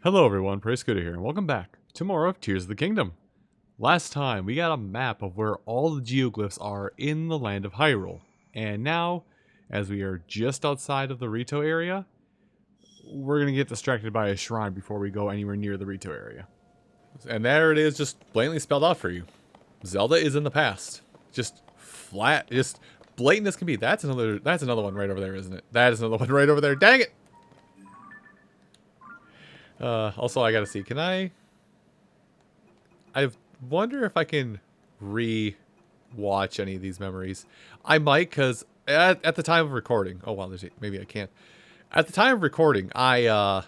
Hello everyone, Praise Scooter here, and welcome back to more of Tears of the Kingdom. Last time, we got a map of where all the geoglyphs are in the land of Hyrule. And now, as we are just outside of the Rito area, we're going to get distracted by a shrine before we go anywhere near the Rito area. And there it is, just blatantly spelled out for you. Zelda is in the past. Just flat, just blatant as can be. That's another one right over there, isn't it? That is another one right over there. Dang it! Also, I gotta see, can I wonder if I can re-watch any of these memories. I might, because at the time of recording, oh wow, maybe I can't. At the time of recording, at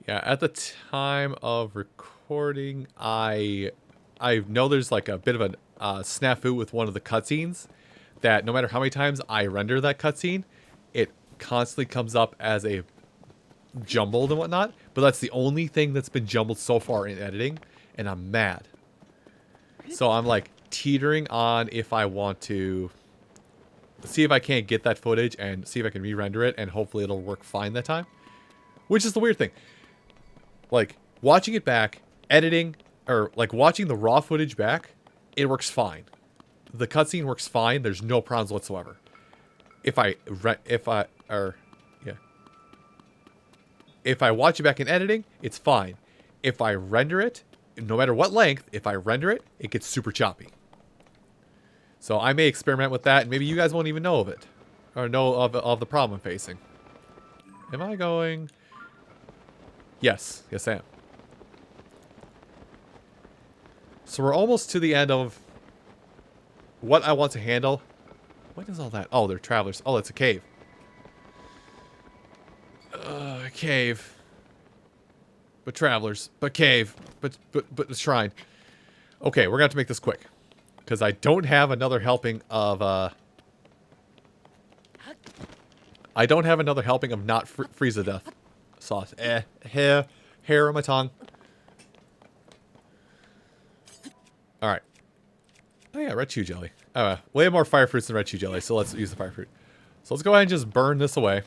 the time of recording, I know there's like a bit of a snafu with one of the cutscenes, that no matter how many times I render that cutscene, it constantly comes up as a jumbled and whatnot, but that's the only thing that's been jumbled so far in editing, and I'm mad. So I'm like teetering on if I want to see if I can't get that footage and see if I can re-render it, and hopefully it'll work fine that time. Which is the weird thing. Like, watching it back, editing, or like watching the raw footage back, it works fine. The cutscene works fine, there's no problems whatsoever. If I watch it back in editing, it's fine. If I render it, no matter what length, if I render it, it gets super choppy. So I may experiment with that, and maybe you guys won't even know of it. Or know of the problem I'm facing. Am I going? Yes. Yes, I am. So we're almost to the end of what I want to handle. What is all that? Oh, they're travelers. Oh, it's a cave. Cave. But travelers. But cave. But the shrine. Okay, we're gonna have to make this quick. Because I don't have another helping of, I don't have another helping of not freeze to death sauce. Hair on my tongue. Alright. Oh yeah, red chew jelly. Way more fire fruits than red chew jelly, so let's use the fire fruit. So let's go ahead and just burn this away,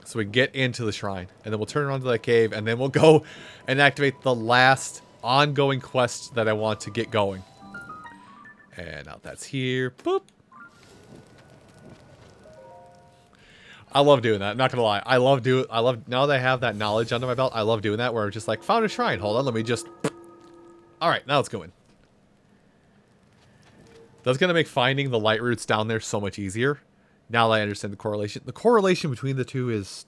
so we can get into the shrine. And then we'll turn around to that cave, and then we'll go and activate the last ongoing quest that I want to get going. And now that's here. Boop. I love doing that, I'm not gonna lie. I love now that I have that knowledge under my belt, I love doing that, where I'm just like, found a shrine, hold on, let me just... Alright, now let's go in. That's going to make finding the light roots down there so much easier. Now that I understand the correlation. The correlation between the two is...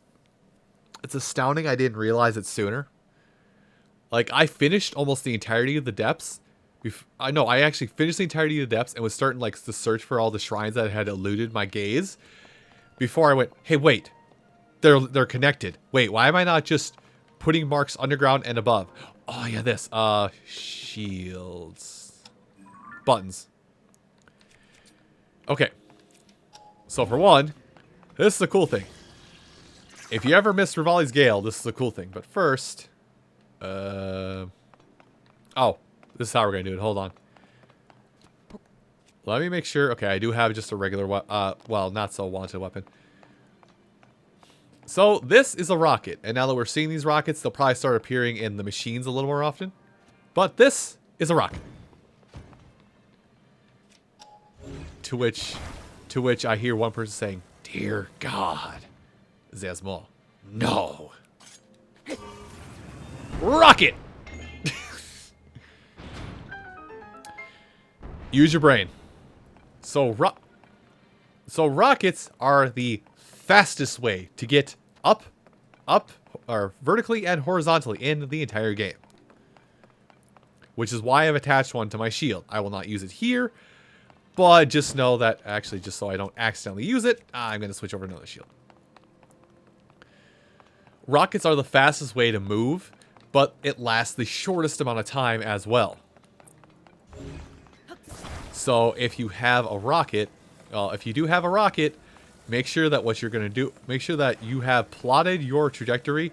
It's astounding I didn't realize it sooner. Like, I finished almost the entirety of the depths. I actually finished the entirety of the depths and was starting like to search for all the shrines that had eluded my gaze. Before I went, hey, wait. They're connected. Wait, why am I not just putting marks underground and above? Oh, yeah, this. Shields. Buttons. Okay, so for one, this is a cool thing. If you ever missed Rivali's Gale, this is a cool thing. But first, oh, this is how we're gonna do it. Hold on. Let me make sure. Okay, I do have just a regular, well, not so wanted weapon. So this is a rocket, and now that we're seeing these rockets, they'll probably start appearing in the machines a little more often. But this is a rocket. To which I hear one person saying, "Dear God, Zazmal, no." Rocket! Use your brain. So rockets are the fastest way to get up, or vertically and horizontally in the entire game. Which is why I've attached one to my shield. I will not use it here. But just know that, actually, just so I don't accidentally use it, I'm going to switch over to another shield. Rockets are the fastest way to move, but it lasts the shortest amount of time as well. So if you have a rocket, if you do have a rocket, make sure that what you're going to do, make sure that you have plotted your trajectory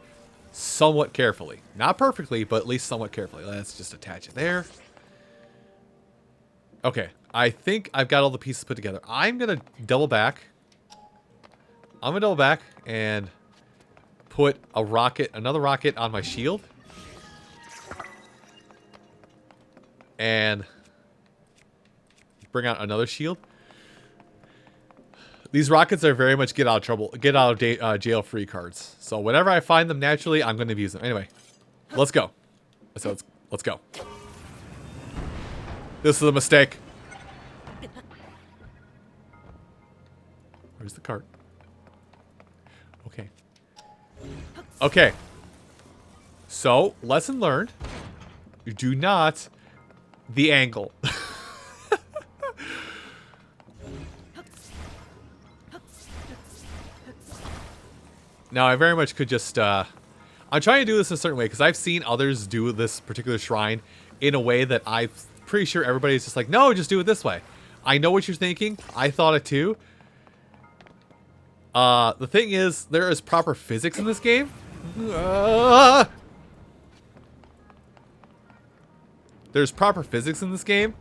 somewhat carefully. Not perfectly, but at least somewhat carefully. Let's just attach it there. Okay, I think I've got all the pieces put together. I'm going to double back. I'm going to double back and put another rocket on my shield. And bring out another shield. These rockets are very much get out of jail free cards. So whenever I find them naturally, I'm going to use them. Anyway, let's go. So let's go. This is a mistake. Where's the cart? Okay. Okay. So, lesson learned. You do not the angle. Now, I very much could just, I'm trying to do this in a certain way, because I've seen others do this particular shrine in a way that I'm pretty sure everybody's just like, no, just do it this way. I know what you're thinking. I thought it too. The thing is, there is proper physics in this game. There's proper physics in this game.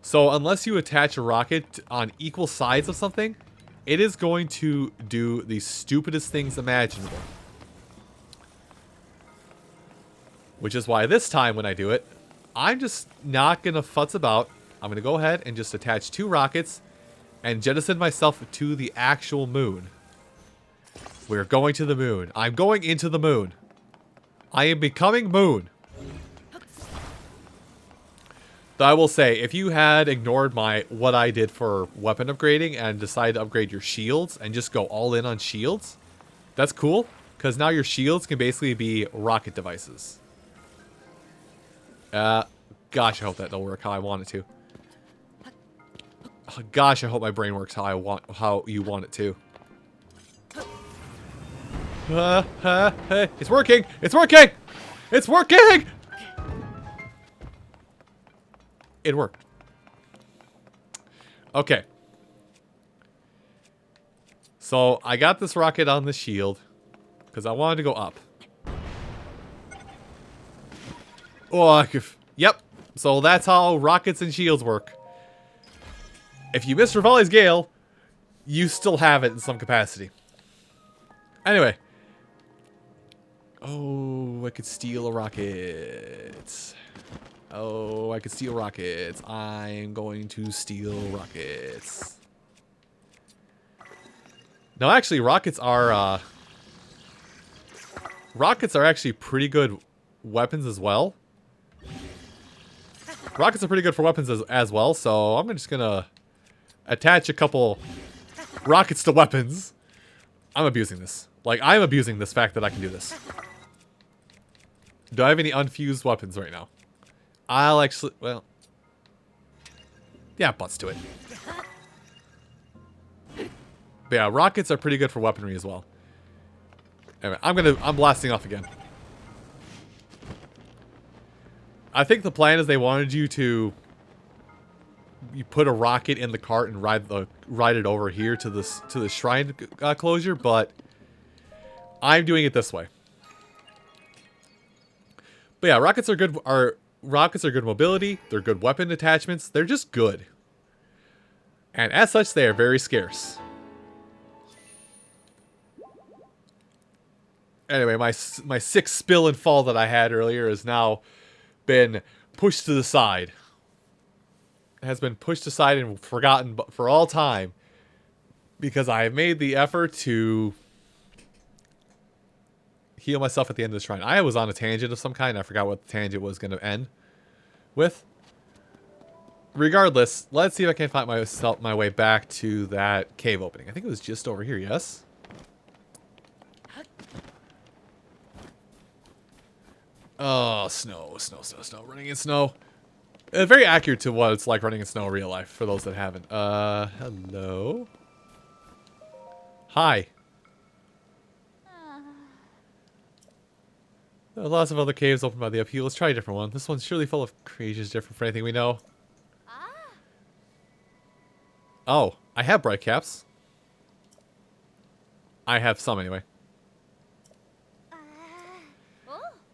So unless you attach a rocket on equal sides of something, it is going to do the stupidest things imaginable. Which is why this time when I do it, I'm just not going to futz about. I'm going to go ahead and just attach 2 rockets and jettison myself to the actual moon. We're going to the moon. I'm going into the moon. I am becoming moon. Though I will say, if you had ignored what I did for weapon upgrading and decided to upgrade your shields and just go all in on shields, that's cool. Because now your shields can basically be rocket devices. Gosh, I hope that'll work how I want it to. Oh, gosh, I hope my brain works how you want it to. It's working! It's working! It's working! It worked. Okay. So, I got this rocket on the shield because I wanted to go up. Oh, yep. So that's how rockets and shields work. If you miss Rivali's Gale, you still have it in some capacity. Anyway. Oh, I could steal a rocket. Oh, I could steal rockets. I'm going to steal rockets. No, actually, rockets are actually pretty good weapons as well. Rockets are pretty good for weapons as well, so I'm just gonna attach a couple rockets to weapons. I'm abusing this. Like, I'm abusing this fact that I can do this. Do I have any unfused weapons right now? I'll actually, well, yeah, butts to it. But yeah, rockets are pretty good for weaponry as well. Anyway, I'm blasting off again. I think the plan is they wanted you put a rocket in the cart and ride it over here to the shrine closure, but I'm doing it this way. But yeah, rockets are good mobility, they're good weapon attachments, they're just good. And as such, they are very scarce. Anyway, my 6 spill and fall that I had earlier has now been pushed to the side. It has been pushed aside and forgotten for all time. Because I have made the effort to heal myself at the end of the shrine. I was on a tangent of some kind. I forgot what the tangent was going to end with. Regardless, let's see if I can find my way back to that cave opening. I think it was just over here, yes? Oh, snow. Running in snow. Very accurate to what it's like running in snow in real life, for those that haven't. Hello? Hi. There are lots of other caves open by the upheaval. Let's try a different one. This one's surely full of creatures different for anything we know. Oh, I have bright caps. I have some anyway.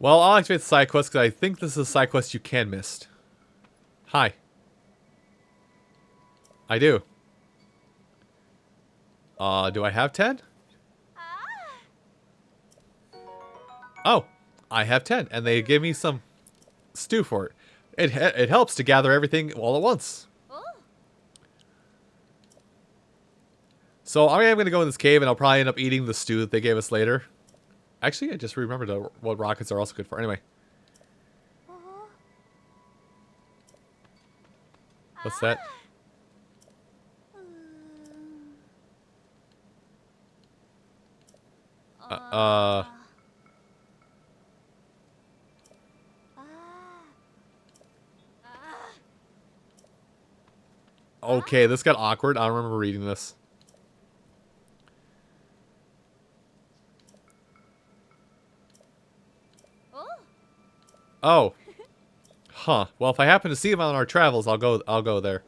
Well, I'll activate the side quest because I think this is a side quest you can miss. Hi. I do. Do I have 10? Oh, I have 10. And they give me some stew for it. It helps to gather everything all at once. So I am going to go in this cave, and I'll probably end up eating the stew that they gave us later. Actually, I just remembered what rockets are also good for. Anyway. What's that? Okay, this got awkward. I don't remember reading this. Oh. Huh. Well, if I happen to see him on our travels, I'll go there.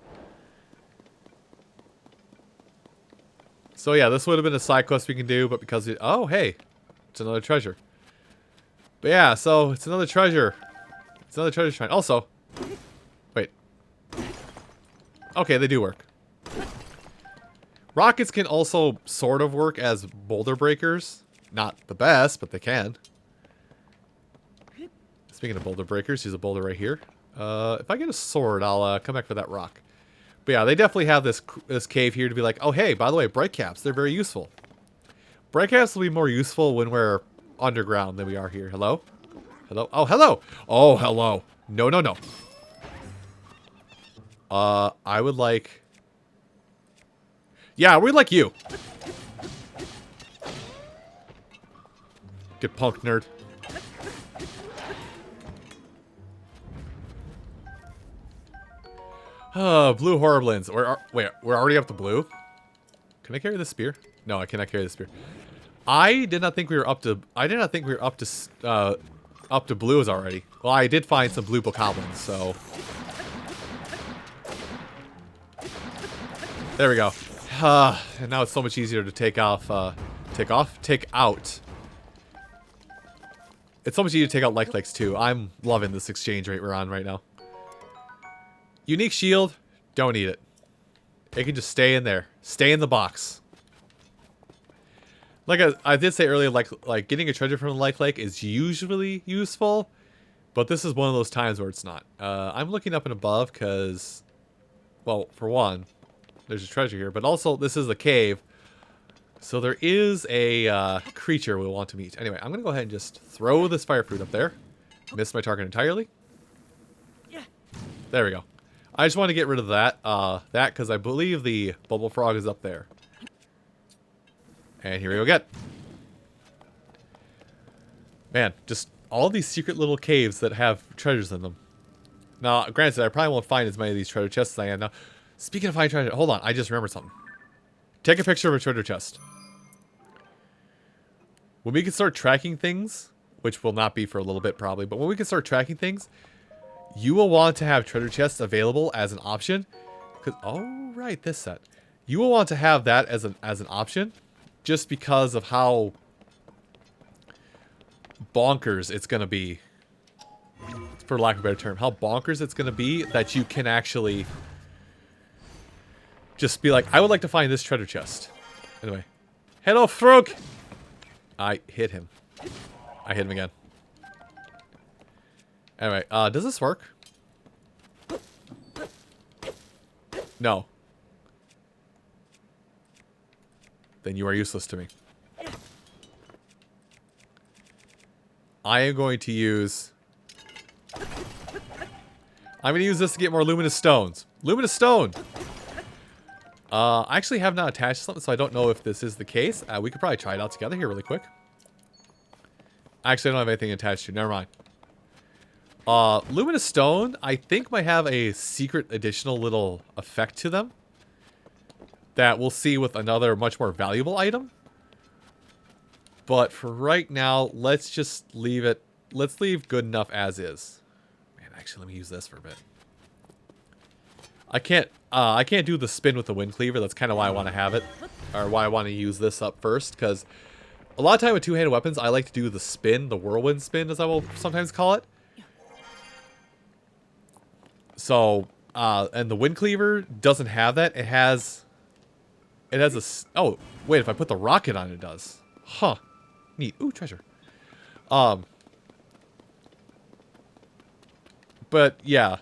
So yeah, this would have been a side quest we can do, but because oh, hey. It's another treasure. But yeah, so it's another treasure. It's another treasure shrine. Also, wait. Okay, they do work. Rockets can also sort of work as boulder breakers. Not the best, but they can. Speaking of boulder breakers, here's a boulder right here. If I get a sword, I'll come back for that rock. But yeah, they definitely have this cave here to be like, oh hey, by the way, bright caps, they're very useful. Bright caps will be more useful when we're underground than we are here. Hello? Hello? Oh, hello! Oh, hello. No, no, no. I would like... Yeah, we'd like you. Get punked, nerd. Blue Horriblins. Wait, we're already up to blue? Can I carry the spear? No, I cannot carry the spear. I did not think we were up to... I did not think we were up to blues already. Well, I did find some blue bokoblins, so... There we go. And now it's so much easier to take out. It's so much easier to take out life legs too. I'm loving this exchange rate we're on right now. Unique shield, don't need it. It can just stay in there. Stay in the box. Like I did say earlier, like getting a treasure from a life lake is usually useful, but this is one of those times where it's not. I'm looking up and above because, well, for one, there's a treasure here, but also this is a cave, so there is a creature we'll want to meet. Anyway, I'm gonna go ahead and just throw this fire fruit up there. Missed my target entirely. There we go. I just want to get rid of that, because I believe the bubble frog is up there. And here we go again. Man, just all these secret little caves that have treasures in them. Now, granted, I probably won't find as many of these treasure chests as I am now. Speaking of finding treasure, hold on, I just remembered something. Take a picture of a treasure chest. When we can start tracking things, which will not be for a little bit probably, but when we can start tracking things, you will want to have treasure chests available as an option. Because, oh right, this set. You will want to have that as an option, just because of how bonkers it's going to be. For lack of a better term, how bonkers it's going to be that you can actually just be like, I would like to find this treasure chest. Anyway. Hello, frog! I hit him. I hit him again. Anyway, does this work? No. Then you are useless to me. I am going to use... I'm going to use this to get more luminous stones. Luminous stone! I actually have not attached something, so I don't know if this is the case. We could probably try it out together here really quick. Actually, I don't have anything attached to. Never mind. Luminous stone, I think, might have a secret additional little effect to them that we'll see with another much more valuable item. But for right now, let's just leave it. Let's leave good enough as is. Man, actually, let me use this for a bit. I can't do the spin with the wind cleaver. That's kind of why I want to have it, or why I want to use this up first, because a lot of time with two-handed weapons, I like to do the spin, the whirlwind spin, as I will sometimes call it. So, and the wind cleaver doesn't have that. It has a, oh, wait, if I put the rocket on, it does. Huh. Neat. Ooh, treasure. But yeah.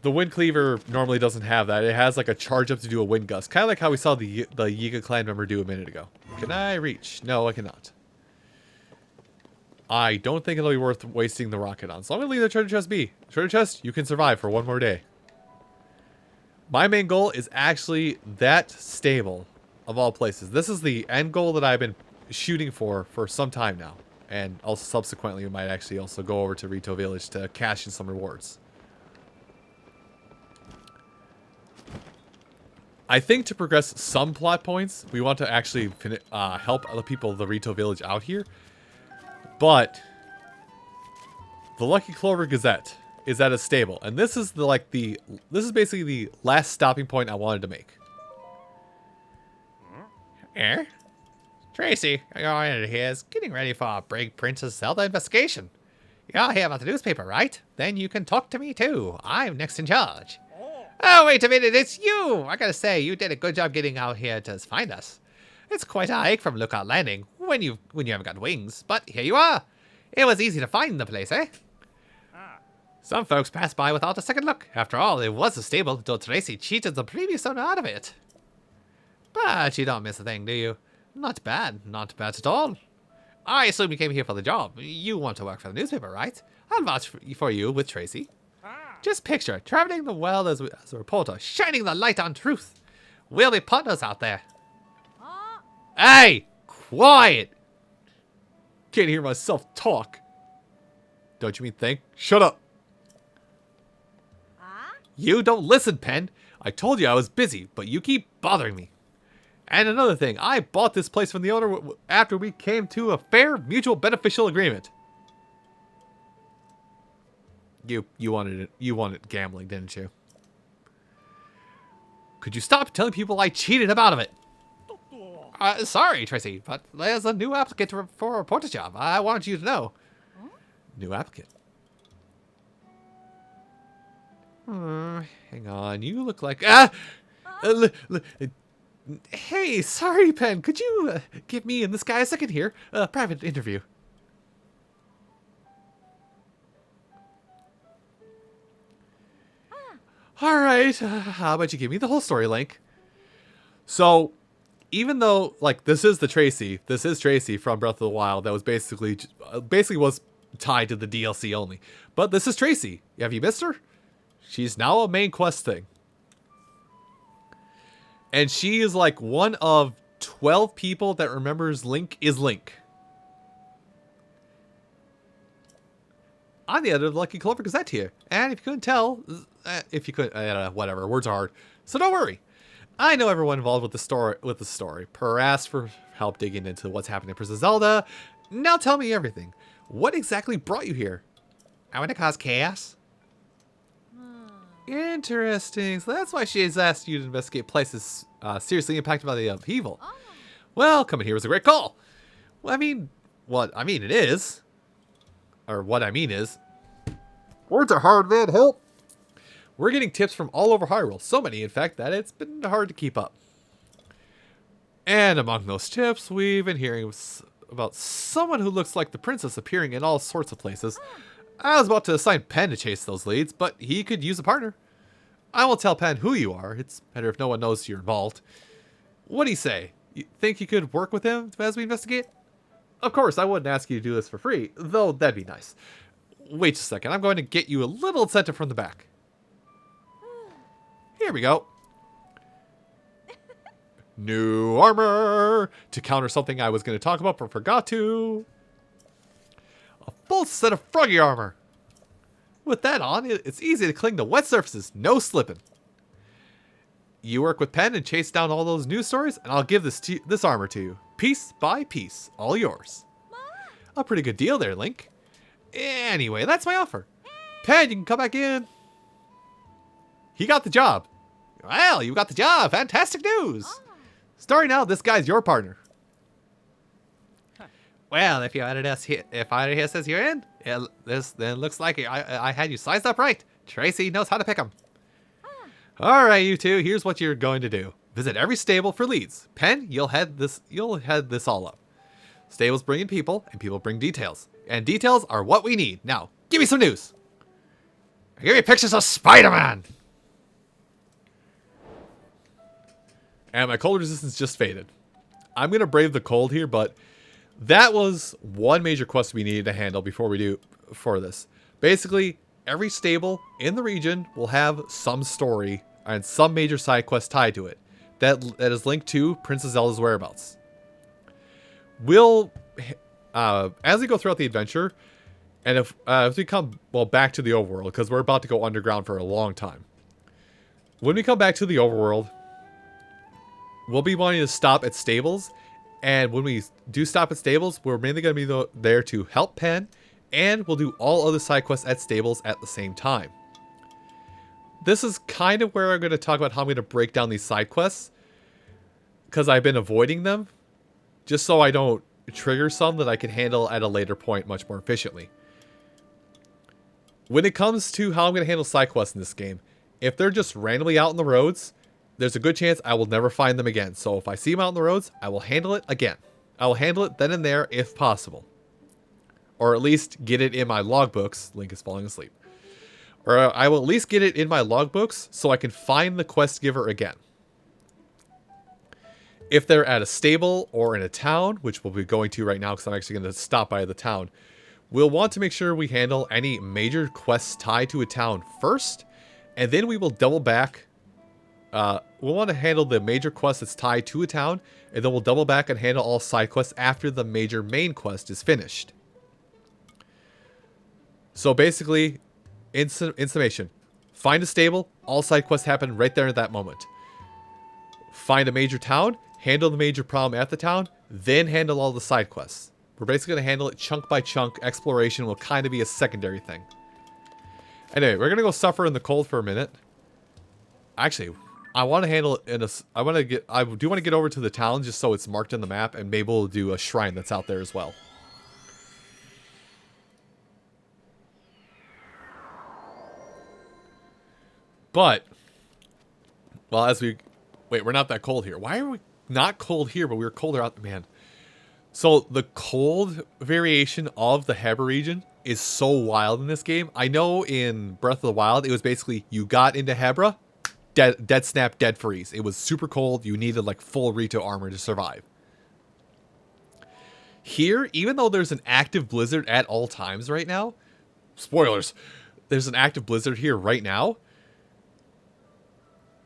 The Wind Cleaver normally doesn't have that. It has like a charge up to do a Wind Gust. Kind of like how we saw the Yiga clan member do a minute ago. Can I reach? No, I cannot. I don't think it'll be worth wasting the rocket on. So I'm going to leave the treasure chest be. Treasure chest, you can survive for one more day. My main goal is actually that stable of all places. This is the end goal that I've been shooting for some time now. And also subsequently we might actually also go over to Rito Village to cash in some rewards. I think to progress some plot points, we want to actually help other people of the Rito Village out here. But the Lucky Clover Gazette is at a stable, and this is this is basically the last stopping point I wanted to make. Here? Tracy, you're here is getting ready for a big Princess Zelda investigation. You're here about the newspaper, right? Then you can talk to me too. I'm next in charge. Oh, wait a minute, it's you! I gotta say, you did a good job getting out here to find us. It's quite a hike from Lookout Landing when you haven't got wings, but here you are. It was easy to find the place, eh? Some folks pass by without a second look. After all, it was a stable until Tracy cheated the previous owner out of it. But you don't miss a thing, do you? Not bad at all. I assume you came here for the job. You want to work for the newspaper, right? I'll vouch for you with Tracy. Just picture traveling the world as a reporter, shining the light on truth. We'll be partners out there. Hey! Quiet! Can't hear myself talk. Don't you mean think? Shut up. You don't listen, Pen. I told you I was busy, but you keep bothering me. And another thing, I bought this place from the owner after we came to a fair, mutual, beneficial agreement. You wanted gambling, didn't you? Could you stop telling people I cheated him out of it? Sorry, Tracy, but there's a new applicant for a reporter job. I wanted you to know. New applicant. Hang on, you look like... Hey, sorry, Pen. Could you give me and this guy a second here? A private interview. Alright, how about you give me the whole story, Link? So, even though, like, this is Tracy from Breath of the Wild that was basically was tied to the DLC only. But this is Tracy. Have you missed her? She's now a main quest thing. And she is like one of 12 people that remembers Link is Link. I'm the editor of the Lucky Clover Gazette here. And if you couldn't tell, whatever, words are hard. So don't worry. I know everyone involved with the story. Per asked for help digging into what's happening in Princess Zelda. Now tell me everything. What exactly brought you here? I want to cause chaos. Interesting. So that's why she has asked you to investigate places seriously impacted by the upheaval. Well, coming here was a great call. Well, what I mean is... Words are hard, man. Help! We're getting tips from all over Hyrule. So many, in fact, that it's been hard to keep up. And among those tips, we've been hearing about someone who looks like the princess appearing in all sorts of places. I was about to assign Pen to chase those leads, but he could use a partner. I will tell Pen who you are. It's better if no one knows you're involved. What do you say? You think you could work with him as we investigate? Of course, I wouldn't ask you to do this for free, though that'd be nice. Wait a second, I'm going to get you a little incentive from the back. Here we go. New armor! To counter something I was going to talk about but forgot to. A full set of froggy armor. With that on, it's easy to cling to wet surfaces, no slipping. You work with Pen and chase down all those news stories, and I'll give this armor to you. Piece by piece, all yours. A pretty good deal there, Link. Anyway, that's my offer. Pen, you can come back in. He got the job. Well, you got the job. Fantastic news. Story now, this guy's your partner. Well, if either here says you're in, then looks like I had you sized up right. Tracy knows how to pick them. All right, you two. Here's what you're going to do. Visit every stable for leads. Pen, you'll head this all up. Stables bring in people, and people bring details. And details are what we need. Now, Give me some news. Give me pictures of Spider-Man. And my cold resistance just faded. I'm going to brave the cold here, but that was one major quest we needed to handle before we do for this. Basically, every stable in the region will have some story and some major side quest tied to it that is linked to Princess Zelda's whereabouts. We'll, as we go throughout the adventure, and if we come, well, back to the overworld, because we're about to go underground for a long time. When we come back to the overworld, we'll be wanting to stop at stables, and when we do stop at stables, we're mainly going to be there to help Pen, and we'll do all other side quests at stables at the same time. This is kind of where I'm going to talk about how I'm going to break down these side quests, because I've been avoiding them, just so I don't trigger some that I can handle at a later point much more efficiently. When it comes to how I'm going to handle side quests in this game, if they're just randomly out in the roads, there's a good chance I will never find them again. So if I see them out in the roads, I will handle it again. I will handle it then and there if possible. Or at least get it in my logbooks. Link is falling asleep. Or I will at least get it in my logbooks so I can find the quest giver again. If they're at a stable or in a town, which we'll be going to right now because I'm actually going to stop by the town, we'll want to make sure we handle any major quests tied to a town first, and then we will double back. We'll want to handle the major quest that's tied to a town, and then we'll double back and handle all side quests after the major main quest is finished. So basically, in summation, find a stable, all side quests happen right there at that moment. Find a major town, handle the major problem at the town, then handle all the side quests. We're basically going to handle it chunk by chunk. Exploration will kind of be a secondary thing. Anyway, we're going to go suffer in the cold for a minute. Actually, I want to handle it in a... I do want to get over to the town just so it's marked in the map, and maybe we'll do a shrine that's out there as well. But, well, as we... Wait, we're not that cold here. Why are we not cold here, but we were colder out... Man. So, the cold variation of the Hebra region is so wild in this game. I know in Breath of the Wild, it was basically, you got into Hebra, dead snap, dead freeze. It was super cold. You needed, like, full Rito armor to survive. Here, even though there's an active blizzard at all times right now... Spoilers! There's an active blizzard here right now.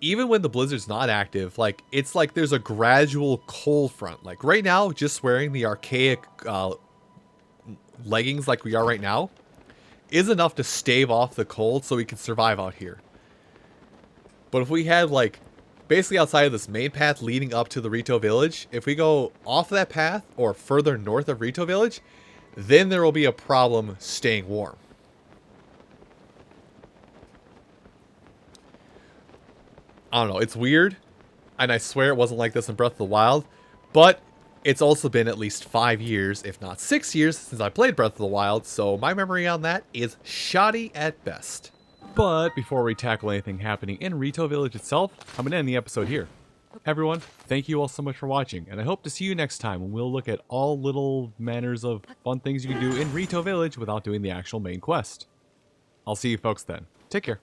Even when the blizzard's not active, like, it's like there's a gradual cold front. Like, right now, just wearing the archaic leggings like we are right now is enough to stave off the cold so we can survive out here. But if we had, like, basically outside of this main path leading up to the Rito Village, if we go off that path or further north of Rito Village, then there will be a problem staying warm. I don't know, it's weird, and I swear it wasn't like this in Breath of the Wild, but it's also been at least 5 years, if not 6 years, since I played Breath of the Wild, so my memory on that is shoddy at best. But before we tackle anything happening in Rito Village itself, I'm going to end the episode here. Everyone, thank you all so much for watching, and I hope to see you next time when we'll look at all little manners of fun things you can do in Rito Village without doing the actual main quest. I'll see you folks then. Take care.